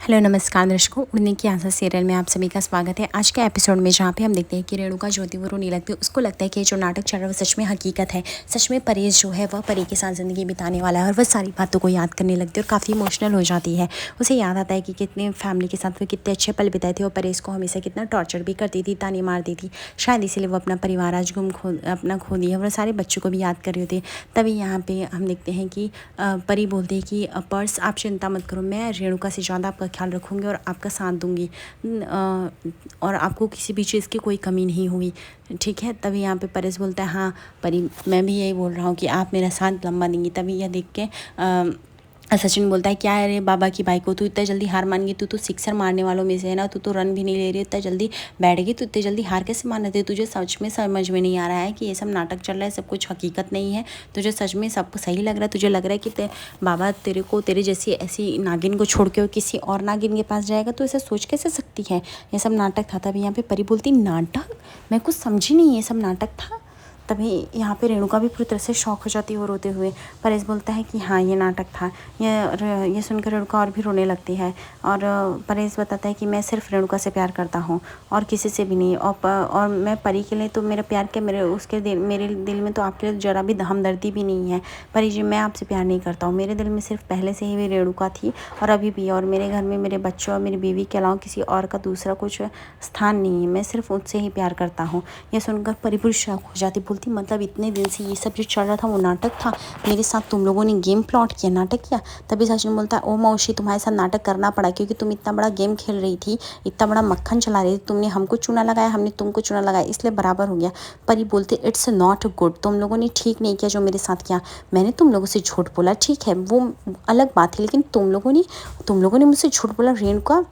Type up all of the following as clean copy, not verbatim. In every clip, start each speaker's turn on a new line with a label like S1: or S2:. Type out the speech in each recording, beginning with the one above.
S1: Hello नमस्कार दर्शकों, उड़ने की आशा सीरियल में आप सभी का स्वागत है। आज के एपिसोड में जहाँ पे हम देखते हैं कि रेणुका ज्योति वो रोने लगती है। उसको लगता है कि जो नाटक चल रहा है वो सच में हकीकत है। सच में परेश जो है वह परी के साथ ज़िंदगी बिताने वाला है और वह सारी बातों को याद करने लगती है और काफ़ी इमोशनल हो जाती है। उसे याद आता है कि कितने फैमिली के साथ वो कितने अच्छे पल बिताए थे और परेश को हमेशा कितना टॉर्चर भी करती थी, ताने मारती थी। शायद इसीलिए वो अपना परिवार आज अपना खो दिया और सारे बच्चों को भी याद कर रही होती है। तभी यहाँ पे हम देखते हैं कि परी बोलती है कि पर्स आप चिंता मत करो, मैं रेणुका से ज़्यादा आपका ख्याल रखूँगी और आपका साथ दूँगी और आपको किसी भी चीज़ की कोई कमी नहीं हुई, ठीक है। तभी यहाँ पे परेश बोलता है हाँ परी, मैं भी यही बोल रहा हूँ कि आप मेरा साथ लंबा देंगी। तभी यह देख के सचिन बोलता है क्या है रे बाबा की बाई को, तू इतना जल्दी हार मान गई, तू तो सिक्सर मारने वालों में से है ना, तू तो रन भी नहीं ले रही, इतना जल्दी बैठ गई, तू इतनी जल्दी हार कैसे मान रही? तुझे सच में समझ में नहीं आ रहा है कि ये सब नाटक चल रहा है, सब कुछ हकीकत नहीं है? तुझे सच में सब सही लग रहा है? तुझे लग रहा है कि बाबा तेरे को तेरे जैसी ऐसी नागिन को छोड़ के किसी और नागिन के पास जाएगा? तो ऐसे सोच कैसे सकती है? ये सब नाटक था। तभी यहाँ पे परी बोलती नाटक, मैं कुछ समझी नहीं, ये सब नाटक था। तभी यहाँ पे रेणुका भी पूरी तरह से शॉक हो जाती है और रोते हुए परेश बोलता है कि हाँ ये नाटक था। ये सुनकर रेणुका और भी रोने लगती है और परेश बताता है कि मैं सिर्फ रेणुका से प्यार करता हूँ और किसी से भी नहीं। और मैं परी के लिए तो मेरा प्यार क्या, मेरे दिल में तो आपके लिए ज़रा भी हमदर्दी भी नहीं है। परी जी, मैं आपसे प्यार नहीं करता हूँ, मेरे दिल में सिर्फ पहले से ही भी रेणुका थी और अभी भी, और मेरे घर में मेरे बच्चों और मेरी बीवी के अलावा किसी और का दूसरा कुछ स्थान नहीं है, मैं सिर्फ उससे ही प्यार करता हूँ। यह सुनकर परी पूरी शॉक हो जाती, बोलती मतलब इतने दिन से ये सब जो चल रहा था वो नाटक था, मेरे साथ तुम लोगों ने गेम प्लॉट किया, नाटक किया? तभी सचिन बोलता है ओ मौसी, तुम्हारे साथ नाटक करना पड़ा क्योंकि तुम इतना बड़ा गेम खेल रही थी, इतना बड़ा मक्खन चला रही थी, तुमने हमको चूना लगाया, हमने तुमको चूना लगाया, इसलिए बराबर हो गया। परी बोलते इट्स नॉट गुड, तुम लोगों ने ठीक नहीं किया जो मेरे साथ किया। मैंने तुम लोगों से झूठ बोला, ठीक है वो अलग बात है, लेकिन तुम लोगों ने मुझसे झूठ बोला। रेणुका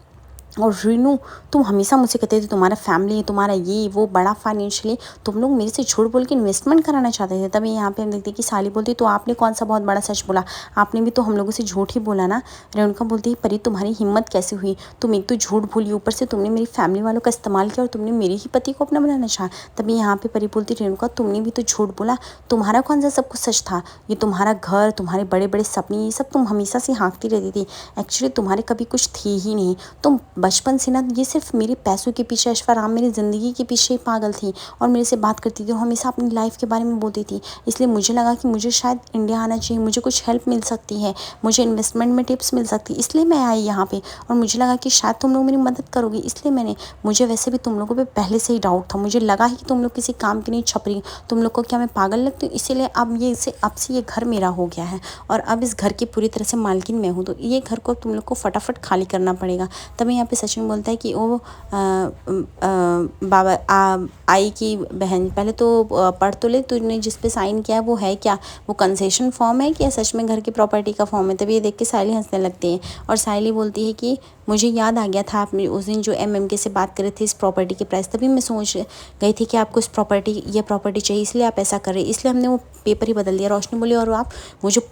S1: और रीनू, तुम हमेशा मुझसे कहते थे तुम्हारा फैमिली, तुम्हारा ये वो बड़ा फाइनेंशियली, तुम लोग मेरे से झूठ बोल के इन्वेस्टमेंट कराना चाहते थे। तभी यहाँ पे हम देखते कि साली बोलती तो आपने कौन सा बहुत बड़ा सच बोला, आपने भी तो हम लोगों से झूठ ही बोला ना। रेणुका बोलती है परी तुम्हारी हिम्मत कैसे हुई, तुम एक तो झूठ भूली, ऊपर से तुमने मेरी फैमिली वालों का इस्तेमाल किया और तुमने मेरे ही पति को अपना बनाना चाहा। तभी यहाँ पे परी बोलती रेणुका तुमने भी तो झूठ बोला, तुम्हारा कौन सा सब कुछ सच था? ये तुम्हारा घर, तुम्हारे बड़े बड़े सपने, ये सब तुम हमेशा से हाँकती रहती थी। एक्चुअली तुम्हारे कभी कुछ थी ही नहीं, तुम बचपन से ना ये सिर्फ मेरे पैसों के पीछे, ऐशोआराम मेरी ज़िंदगी के पीछे ही पागल थी और मेरे से बात करती थी और हमेशा अपनी लाइफ के बारे में बोलती थी। इसलिए मुझे लगा कि मुझे शायद इंडिया आना चाहिए, मुझे कुछ हेल्प मिल सकती है, मुझे इन्वेस्टमेंट में टिप्स मिल सकती है, इसलिए मैं आई यहाँ पे और मुझे लगा कि शायद तुम लोग मेरी मदद करोगी, इसलिए मुझे वैसे भी तुम लोगों पर पहले से ही डाउट था, मुझे लगा ही कि तुम लोग किसी काम की नहीं छपरी, तुम लोग को क्या मैं पागल लगती हूँ? इसीलिए अब से ये घर मेरा हो गया है और अब इस घर की पूरी तरह से मालकिन मैं हूँ, तो ये घर को तुम लोग को फटाफट खाली करना पड़ेगा। तभी यहाँ पे सचिन बोलता है कि ओ बाबा आई की बहन, पहले तो पढ़ तो ले, तूने जिस पे साइन किया है वो है क्या, वो कंसेशन फॉर्म है क्या सच में घर की प्रॉपर्टी का फॉर्म है? तभी ये देख के सायली हंसने लगती है और सायली बोलती है कि मुझे याद आ गया था आपने उस दिन जो MMK से बात करे थे इस प्रॉपर्टी के प्राइस, तभी मैं सोच गई थी कि आपको ये प्रॉपर्टी चाहिए, इसलिए आप ऐसा कर रहे, इसलिए हमने वो पेपर ही बदल दिया। रोशनी बोली और आप वो जो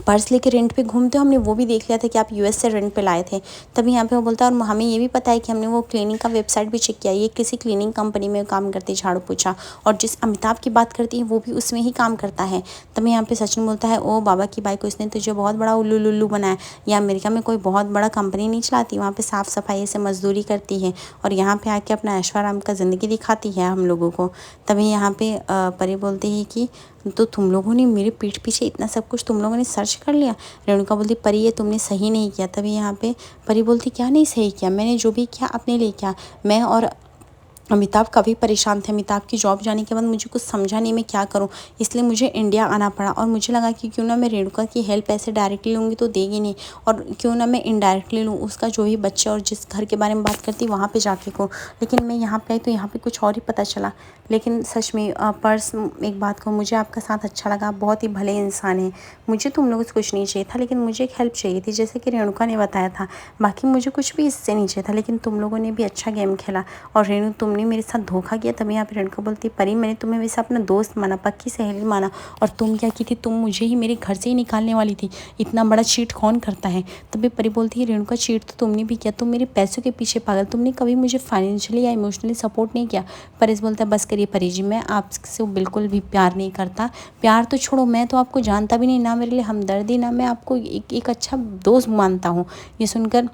S1: पर्स लेके रेंट पे घूमते हो, हमने वो भी देख लिया था कि आप US से रेंट पे लाए थे। तभी यहाँ पे वो बोलता है और हमें ये भी पता है कि हमने वो क्लीनिंग का वेबसाइट भी चेक किया, ये किसी क्लीनिंग कंपनी में काम करती है, झाड़ू पोछा, और जिस अमिताभ की बात करती है वो भी उसमें ही काम करता है। तभी यहाँ पे सचिन बोलता है ओ बाबा की बाई को, इसने तुझे बहुत बड़ा उल्लू लुल्लू बनाया, या अमेरिका में कोई बहुत बड़ा कंपनी नहीं चलाती, वहाँ पे साफ़ सफाई से मजदूरी करती है और यहाँ पे आके अपना ऐशोआराम का ज़िंदगी दिखाती है हम लोगों को। तभी यहाँ पे परी बोलती है कि तो तुम लोगों ने मेरे पीठ पीछे इतना सब कुछ तुम लोगों ने सर्च कर लिया? रेणुका बोलती परी ये तुमने सही नहीं किया। तभी यहाँ पे परी बोलती क्या नहीं सही किया, मैंने जो भी किया अपने लिए किया। मैं और अमिताभ काफ़ी परेशान थे, अमिताभ की जॉब जाने के बाद मुझे कुछ समझा नहीं मैं क्या करूं, इसलिए मुझे इंडिया आना पड़ा और मुझे लगा कि क्यों ना मैं रेणुका की हेल्प ऐसे डायरेक्टली लूँगी तो देगी नहीं, और क्यों ना मैं इनडायरेक्टली लूँ, उसका जो भी बच्चा और जिस घर के बारे में बात करती वहाँ पे जाके को। लेकिन मैं यहाँ पे आई तो यहाँ पे कुछ और ही पता चला। लेकिन सच में पर्स, एक बात को, मुझे आपका साथ अच्छा लगा, आप बहुत ही भले इंसान हैं, मुझे तुम लोगों से कुछ नहीं चाहिए था, लेकिन मुझे एक हेल्प चाहिए थी जैसे कि रेणुका ने बताया था, बाकी मुझे कुछ भी इससे नहीं चाहिए था, लेकिन तुम लोगों ने भी अच्छा गेम खेला और रेणु तुमने मेरे साथ धोखा किया। तभी यहाँ पे रेणुका बोलती परी मैंने तुम्हें वैसे अपना दोस्त माना, पक्की सहेली माना, और तुम क्या की थी, तुम मुझे ही मेरे घर से ही निकालने वाली थी, इतना बड़ा चीट कौन करता है? तभी परी बोलती है रेणुका चीट तो तुमने भी किया, तुम मेरे पैसों के पीछे पागल, तुमने कभी मुझे फाइनेंशियली या इमोशनली सपोर्ट नहीं किया। परेश बोलता है बस करिए परी जी, मैं आपसे बिल्कुल भी प्यार नहीं करता, प्यार तो छोड़ो, मैं तो आपको जानता भी नहीं, ना मेरे लिए हमदर्दी, ना मैं आपको एक अच्छा दोस्त मानता हूँ। ये सुनकर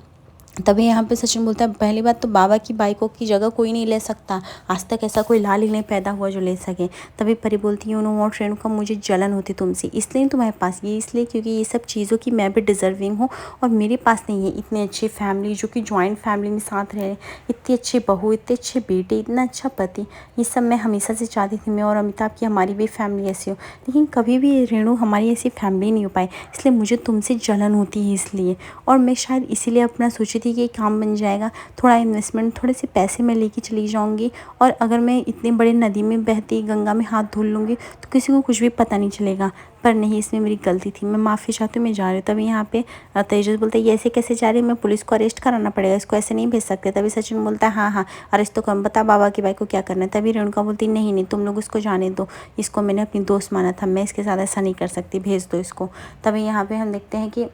S1: तभी यहाँ पे सचिन बोलता है पहली बात तो बाबा की बाइकों की जगह कोई नहीं ले सकता, आज तक ऐसा कोई लाल ही नहीं पैदा हुआ जो ले सके। तभी परी बोलती है यू नो व्हाट रेणुका, मुझे जलन होती तुमसे, इसलिए तुम्हारे पास ये, इसलिए क्योंकि ये सब चीज़ों की मैं भी डिजर्विंग हूँ और मेरे पास नहीं है। इतनी अच्छी फैमिली जो कि ज्वाइंट फैमिली में साथ रहे, इतनी अच्छी बहू, इतने अच्छे बेटे, इतना अच्छा पति, ये सब मैं हमेशा से चाहती थी। मैं और अमिताभ की हमारी भी फैमिली ऐसी हो, लेकिन कभी भी रेणु हमारी ऐसी फैमिली नहीं हो पाई, इसलिए मुझे तुमसे जलन होती है इसलिए। और मैं शायद इसीलिए अपना सोची थी कि काम बन जाएगा, थोड़ा इन्वेस्टमेंट, थोड़े से पैसे मैं लेके चली जाऊंगी और अगर मैं इतने बड़े नदी में बहती गंगा में हाथ धुल लूँगी तो किसी को कुछ भी पता नहीं चलेगा। पर नहीं, इसमें मेरी गलती थी, मैं माफ़ी चाहती हूँ, मैं जा रही हूँ। तभी यहाँ पे तेजस बोलता है ये ऐसे कैसे जा रही है, मैं पुलिस को अरेस्ट कराना पड़ेगा, इसको ऐसे नहीं भेज सकते। तभी सचिन बोलता है हाँ हाँ अरेस्ट तो कम, बता बाबा की बाइक को क्या करना है। तभी रेणुका बोलती नहीं नहीं तुम लोग इसको जाने दो, इसको मैंने अपनी दोस्त माना था, मैं इसके साथ ऐसा नहीं कर सकती, भेज दो इसको। तभी यहाँ पे हम देखते हैं कि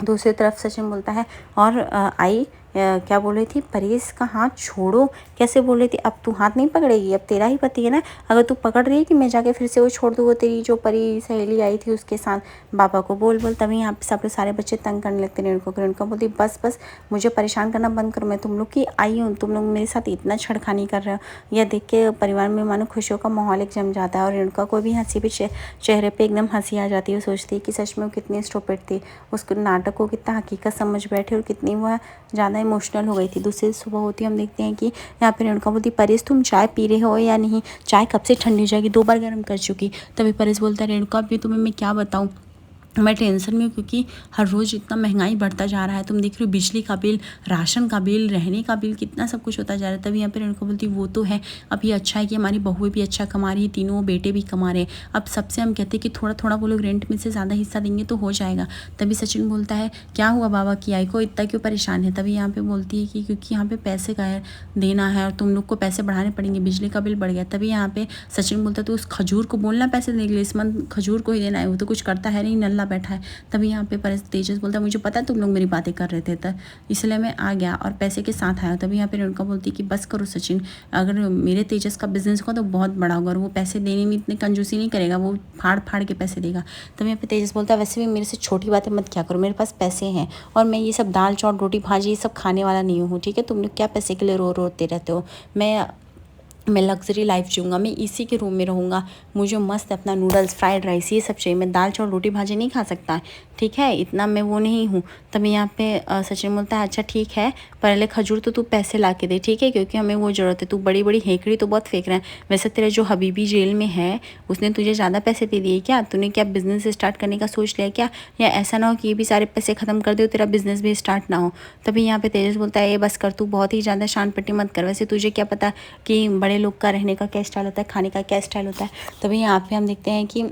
S1: दूसरी तरफ सचिन बोलता है और आई क्या बोल रही थी, परेश का हाथ छोड़ो, कैसे बोल रही थी, अब तू हाथ नहीं पकड़ेगी, अब तेरा ही पति है ना, अगर तू पकड़ रही है कि मैं जाके फिर से वो छोड़ दूँ, वो तेरी जो परी सहेली आई थी उसके साथ, बाबा को बोल बोल। तभी यहाँ पे सब लोग सारे बच्चे तंग करने लगते रेणुका बोलती बस बस मुझे परेशान करना बंद करो, मैं तुम लोग की आई हूँ, तुम लोग मेरे साथ इतना छेड़खानी कर रहे हो। यह देख के परिवार में मानो खुशियों का माहौल एक जम जाता है और रेणुका को भी हंसी भी चेहरे पर एकदम हंसी आ जाती है। वो सोचती है कि सच में वो कितनी स्टूपिड थी, उसको नाटक को कितना हकीकत समझ बैठे और कितनी वह ज़्यादा इमोशनल हो गई थी। दूसरी सुबह होती हम देखते हैं कि यहाँ पे रेणुका बोलती परेश तुम चाय पी रहे हो या नहीं, चाय कब से ठंडी हो जाएगी, 2 बार गर्म कर चुकी। तभी परेश बोलता है रेणुका अभी तुम्हें मैं क्या बताऊँ, मैं टेंशन में हूँ क्योंकि हर रोज़ इतना महंगाई बढ़ता जा रहा है, तुम देख रहे हो बिजली का बिल, राशन का बिल, रहने का बिल, कितना सब कुछ होता जा रहा है। तभी यहाँ पे रेणुका बोलती वो तो है, अब ये अच्छा है कि हमारी बहुएं भी अच्छा कमा रही है, तीनों बेटे भी कमा रहे हैं, अब सबसे हम कहते हैं कि थोड़ा थोड़ा वो लोग रेंट में से ज़्यादा हिस्सा देंगे तो हो जाएगा। तभी सचिन बोलता है क्या हुआ बाबा की आई को इतना क्यों परेशान है। तभी यहाँ पे बोलती है कि क्योंकि यहाँ पे पैसे का देना है और तुम लोग को पैसे बढ़ाने पड़ेंगे, बिजली का बिल बढ़ गया। तभी यहाँ पे सचिन बोलता है तो उस खजूर को बोलना पैसे देने के लिए, इस मंथ खजूर को ही देना है, वो तो कुछ करता है नहीं, नल्ला बैठा है। तभी यहाँ पे तेजस बोलता है मुझे पता है तुम लोग मेरी बातें कर रहे थे तो इसलिए मैं आ गया और पैसे के साथ आया। तभी यहाँ पे रेणुका बोलती है कि बस करो सचिन, अगर मेरे तेजस का बिजनेस होगा तो बहुत बड़ा होगा और वो पैसे देने में इतने कंजूसी नहीं करेगा, वो फाड़ फाड़ के पैसे देगा। तभी यहाँ पे तेजस बोलता है वैसे भी मेरे से छोटी बातें मत क्या करो, मेरे पास पैसे हैं और मैं ये सब दाल चावल रोटी भाजी ये सब खाने वाला नहीं हूँ, ठीक है, तुम लोग क्या पैसे के लिए रोते रहते हो, मैं लग्जरी लाइफ जीऊँगा, मैं इसी के रूम में रहूँगा, मुझे मस्त अपना नूडल्स फ्राइड राइस ये सब चाहिए, मैं दाल चावल रोटी भाजी नहीं खा सकता, ठीक है, इतना मैं वो नहीं हूँ। तभी यहाँ पे सचिन बोलता है अच्छा ठीक है, पहले खजूर तो तू पैसे ला के दे, ठीक है, क्योंकि हमें वो ज़रूरत है, तू बड़ी बड़ी हेकड़ी तो बहुत फेंक रहा है। वैसे तेरा जो हबीबी जेल में है उसने तुझे ज़्यादा पैसे दे दिए क्या, तूने क्या बिज़नेस स्टार्ट करने का सोच लिया क्या, या ऐसा ना हो कि ये भी सारे पैसे ख़त्म कर दे तेरा बिज़नेस भी स्टार्ट ना हो। तभी यहाँ पे तेजस बोलता है ये बस कर, तू बहुत ही ज़्यादा शान पट्टी मत कर, वैसे तुझे क्या पता कि बड़े लोग का रहने का क्या स्टाइल होता है, खाने का क्या स्टाइल होता है। तभी यहाँ पे हम देखते हैं कि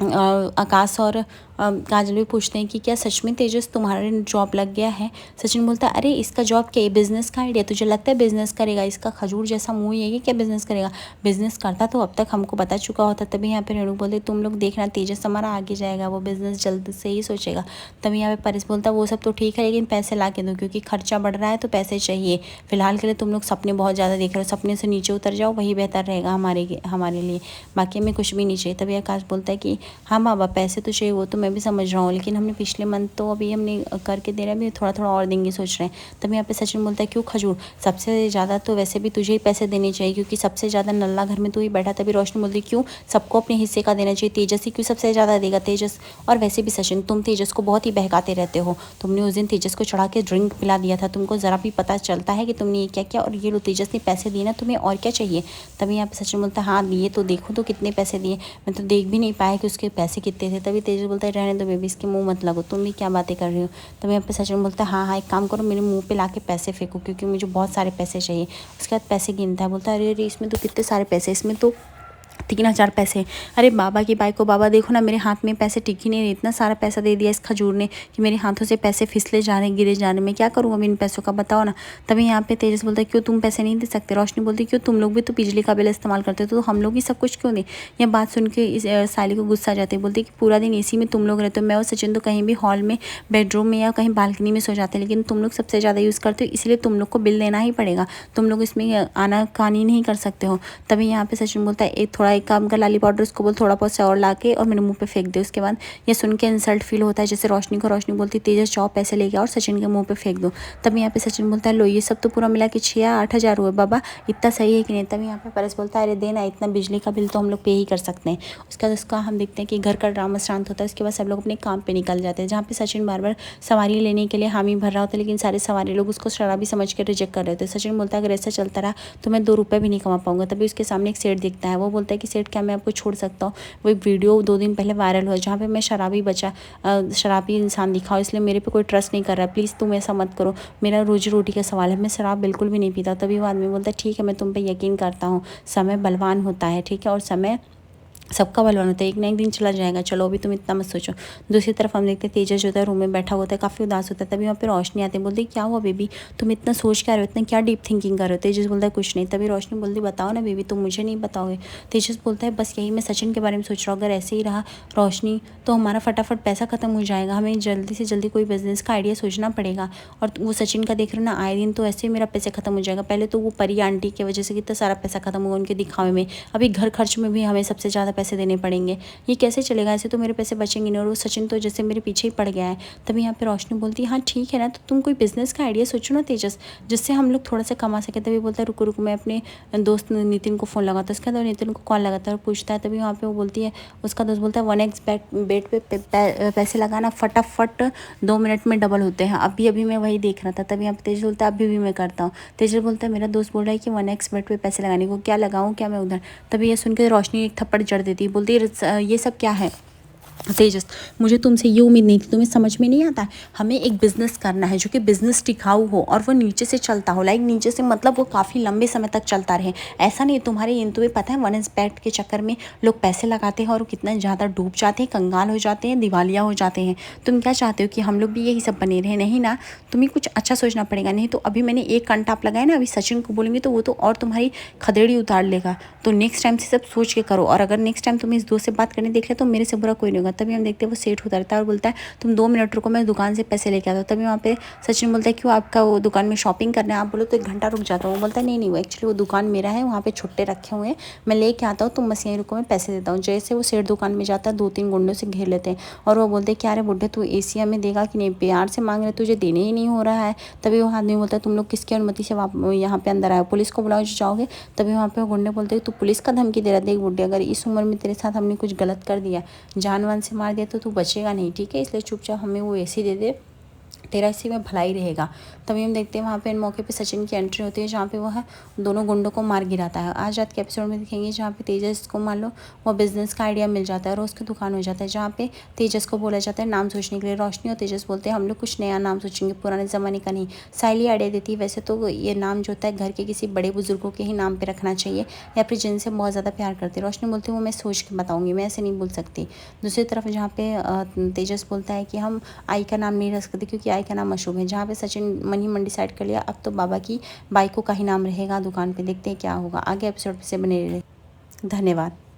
S1: आकाश और काजल भी पूछते हैं कि क्या सच में तेजस तुम्हारा जॉब लग गया है। सचिन बोलता है अरे इसका जॉब क्या है, बिज़नेस का आइडिया, तुझे लगता है बिज़नेस करेगा, इसका खजूर जैसा मुँह है, क्या बिज़नेस करेगा, बिज़नेस करता तो अब तक हमको बता चुका होता। तभी यहाँ पे रेणु बोलते तुम लोग देखना तेजस हमारा आगे जाएगा, वो बिज़नेस जल्द से ही सोचेगा। तभी यहाँ पे परेश बोलता वो सब तो ठीक है लेकिन पैसे ला के दो, क्योंकि खर्चा बढ़ रहा है तो पैसे चाहिए, फिलहाल के लिए तुम लोग सपने बहुत ज़्यादा देख रहे हो, सपने से नीचे उतर जाओ, वही बेहतर रहेगा हमारे लिए, बाकी हमें कुछ भी नहीं चाहिए। तभी आकाश बोलता है कि हाँ बाबा पैसे तो चाहिए, वो तो मैं भी समझ रहा हूँ, लेकिन हमने पिछले मंथ तो अभी हमने करके दे रहे हैं, अभी थोड़ा थोड़ा और देंगे सोच रहे हैं। तभी यहाँ पे सचिन बोलता है क्यों खजूर, सबसे ज़्यादा तो वैसे भी तुझे ही पैसे देने चाहिए क्योंकि सबसे ज़्यादा नल्ला घर में तू ही बैठा। तभी रोशनी बोलती क्यों, सबको अपने हिस्से का देना चाहिए, तेजस ही क्यों सबसे ज़्यादा देगा, तेजस, और वैसे भी सचिन तुम तेजस को बहुत ही बहकाते रहते हो, तुमने उस दिन तेजस को चढ़ा के ड्रिंक पिला दिया था, तुमको ज़रा भी पता चलता है कि तुमने ये क्या किया, और ये लो तेजस ने पैसे दिए ना तुम्हें, और क्या चाहिए। तभी यहाँ पे सचिन बोलता है हाँ दिए तो, देखो तो कितने पैसे दिए, मैं तो देख भी नहीं पाया कि उसके पैसे कितने थे। तभी तेजस बोलता है रहने दो बेबी, इसके मुंह मत लगो, तुम भी क्या बातें कर रही हो। तभी यहाँ पे सचिन बोलता है हाँ एक काम करो, मेरे मुंह पे लाके पैसे फेंको क्योंकि मुझे बहुत सारे पैसे चाहिए। उसके बाद पैसे गिनता है, बोलता है अरे इसमें तो कितने सारे पैसे, इसमें तो 3000 पैसे, अरे बाबा की बाइक को, बाबा देखो ना मेरे हाथ में पैसे टिक ही नहीं रहे, इतना सारा पैसा दे दिया इस खजूर ने कि मेरे हाथों से पैसे फिसले जा रहे, गिरे जा रहे, मैं क्या करूँगा इन पैसों का, बताओ ना। तभी यहाँ पे तेजस बोलता है क्यों तुम पैसे नहीं दे सकते। रोशनी बोलती क्यों, तुम लोग भी तो बिजली का बिल इस्तेमाल करते हो तो हम लोग ही सब कुछ क्यों दें। यह बात सुन के साली को गुस्सा आ जाती है, बोलती कि पूरा दिन एसी में तुम लोग रहते हो, मैं और सचिन तो कहीं भी हॉल में, बेडरूम में या कहीं बालकनी में सो जाते हैं, लेकिन तुम लोग सबसे ज़्यादा यूज़ करते हो, इसलिए तुम लोग को बिल देना ही पड़ेगा, तुम लोग इसमें आना कानी नहीं कर सकते हो। तभी यहाँ पे सचिन बोलता है एक थोड़ा एक काम कर, लाली पाउडर उसको बोल थोड़ा बहुत से और ला के और मेरे मुँह पे फेंक दे। उसके बाद ये सुन के इंसल्ट फील होता है जैसे रोशनी को। रोशनी बोलती तेजस जाओ पैसे लेके और सचिन के मुँह पे फेंक दो। तब यहाँ पे सचिन बोलता है लो ये सब तो पूरा मिला के 6 या 8 हज़ार हुए बाबा, इतना सही है कि नहीं। तभी यहाँ पे परेश बोलता है अरे देना, इतना बिजली का बिल तो हम लोग पे ही कर सकते हैं। उसके बाद उसका हम देखते हैं कि घर का ड्रामा शांत होता है। उसके बाद सब लोग अपने काम पे निकल जाते हैं, जहाँ पे सचिन बार बार सवारी लेने के लिए हामी भर रहा होता है, लेकिन सारे सवारी लोग उसको शराबी समझ के रिजेक्ट कर रहे थे। सचिन बोलता है अगर ऐसा चलता रहा तो मैं 2 रुपये भी नहीं कमा पाऊंगा। तभी उसके सामने एक सेठ दिखता है, वो बोलता है कि सेठ क्या मैं आपको छोड़ सकता हूँ। वो एक वीडियो 2 दिन पहले वायरल हुआ जहाँ पे मैं शराबी इंसान दिखा, इसलिए मेरे पे कोई ट्रस्ट नहीं कर रहा है, प्लीज़ तुम ऐसा मत करो, मेरा रोजी रोटी का सवाल है, मैं शराब बिल्कुल भी नहीं पीता। तभी वो आदमी बोलता है ठीक है मैं तुम पे यकीन करता हूँ, समय बलवान होता है, ठीक है, और समय सबका बलवान होता है, एक ना एक दिन चला जाएगा, चलो अभी तुम इतना मत सोचो। दूसरी तरफ हम देखते हैं तेजस जो होता है रूम में बैठा होता है, काफ़ी उदास होता है। तभी वहाँ पे रोशनी आती है, बोलती है क्या हुआ बेबी, तुम इतना सोच क्या रहे हो, इतना क्या डीप थिंकिंग कर रहे हो। तेजस बोलता है कुछ नहीं। तभी रोशनी बोलती बताओ ना बेबी, तुम मुझे नहीं बताओगे। तेजस बोलता है बस यही मैं सचिन के बारे में सोच रहा हूँ, अगर ऐसे ही रहा रोशनी तो हमारा फटाफट पैसा खत्म हो जाएगा, हमें जल्दी से जल्दी कोई बिजनेस का आइडिया सोचना पड़ेगा। और वो सचिन का देख रहे हो ना आए दिन, तो ऐसे ही मेरा पैसे खत्म हो जाएगा। पहले तो वो परी आंटी की वजह से कितना सारा पैसा खत्म हुआ उनके दिखावे में, अभी घर खर्च में भी हमें सबसे ज़्यादा पैसे देने पड़ेंगे, ये कैसे चलेगा, ऐसे तो मेरे पैसे बचेंगे नहीं। और वो सचिन तो जैसे मेरे पीछे ही पड़ गया है। तभी यहाँ पे रोशनी बोलती है हाँ ठीक है ना, तो तुम कोई बिजनेस का आइडिया सोचो ना तेजस, जिससे हम लोग थोड़ा सा कमा सके। तभी बोलता है रुको रुको मैं अपने दोस्त नितिन को फ़ोन लगाता है। उसके बाद नितिन को कॉल लगाता है और पूछता है। तभी वहाँ पे वो बोलती है, उसका दोस्त बोलता है 1x बेट पे पैसे लगाना फटाफट 2 मिनट में डबल होते हैं, अभी अभी मैं वही देख रहा था। तभी यहाँ पे तेजस बोलता है अभी भी मैं करता हूँ। तेजस बोलता है मेरा दोस्त बोल रहा है कि 1x बेट पे पैसे लगाने को, क्या लगाऊँ क्या मैं उधर। तभी ये सुन के रोशनी एक थप्पड़ जड़ देती है, बोलती है ये सब क्या है तेजस, मुझे तुमसे ये उम्मीद नहीं थी, तुम्हें समझ में नहीं आता। हमें एक बिज़नेस करना है जो कि बिज़नेस टिकाऊ हो और वो नीचे से चलता हो, लाइक नीचे से मतलब वो काफ़ी लंबे समय तक चलता रहे। ऐसा नहीं तुम्हें पता है 1x बेट के चक्कर में लोग पैसे लगाते हैं और कितना ज़्यादा डूब जाते हैं, कंगाल हो जाते हैं, दिवालिया हो जाते हैं। तुम क्या चाहते हो कि हम लोग भी यही सब बने रहे? नहीं ना, तुम्हें कुछ अच्छा सोचना पड़ेगा। नहीं तो अभी मैंने एक कंटा आप लगाया ना, अभी सचिन को बोलेंगे तो वो तो और तुम्हारी खदेड़ी उतार लेगा। तो नेक्स्ट टाइम से सब सोच के करो, और अगर नेक्स्ट टाइम तुम्हें इस दोस्त से बात करने देख ले तो मेरे से बुरा कोई नहीं होगा। तभी हम देखते हैं वो सेठ उतरता है और बोलता है तुम 2 मिनट रुको, मैं दुकान से पैसे लेके आता हूँ। तभी वहाँ पे सचिन बोलता है क्यों, आपका वो दुकान में शॉपिंग करना है, आप बोलो तो 1 घंटा रुक जाता हूँ। वो बोलता है नहीं वो एक्चुअली वो दुकान मेरा है, वहाँ पे छुट्टे रखे हुए हैं, मैं लेके आता हूँ, तुम बस यहीं रुको, मैं पैसे देता हूँ। जैसे वो सेठ दुकान में जाता है 2-3 गुंडों से घेर लेते हैं और वो बोलते हैं क्या रे बुड्ढे तू एसी हमें देगा कि नहीं, प्यार से मांग रहे तुझे देने ही नहीं हो रहा है। तभी वो आदमी बोलता है तुम लोग किसकी अनुमति से यहाँ पे अंदर आए, पुलिस को बुलाओ जाओगे। तभी वहाँ पे वो गुंडे बोलते हैं तू पुलिस का धमकी दे रहा, देख बुड्ढे अगर इस उम्र में तेरे साथ हमने कुछ गलत कर दिया, जानवर से मार दिया तो तू बचेगा नहीं, ठीक है, इसलिए चुपचाप हमें वो एसी दे दे, तेरा इसी में भलाई रहेगा। तभी हम देखते हैं वहाँ पे इन मौके पे सचिन की एंट्री होती है, जहाँ पे वह दोनों गुंडों को मार गिराता है। आज रात के एपिसोड में दिखेंगे जहाँ पे तेजस को मान लो वो बिज़नेस का आइडिया मिल जाता है और उसकी दुकान हो जाता है, जहाँ पे तेजस को बोला जाता है नाम सोचने के लिए। रोशनी और तेजस बोलते हैं हम लोग कुछ नया नाम सोचेंगे, पुराने ज़माने का नहीं। साइली आइडिया देती है वैसे तो ये नाम जो होता है घर के किसी बड़े बुजुर्गों के ही नाम पर रखना चाहिए, या फिर जिनसे बहुत ज़्यादा प्यार करते हैं। रोशनी बोलती है वो मैं सोच के बताऊँगी, मैं ऐसे नहीं बोल सकती। दूसरी तरफ जहाँ पे तेजस बोलता है कि हम आई का नाम नहीं रख सकते क्योंकि आई का नाम अशुभ है, जहाँ पे सचिन मनी मन डिसाइड कर लिया अब तो बाबा की बाइकों का ही नाम रहेगा दुकान पे। देखते हैं क्या होगा आगे एपिसोड से बने रहे। धन्यवाद।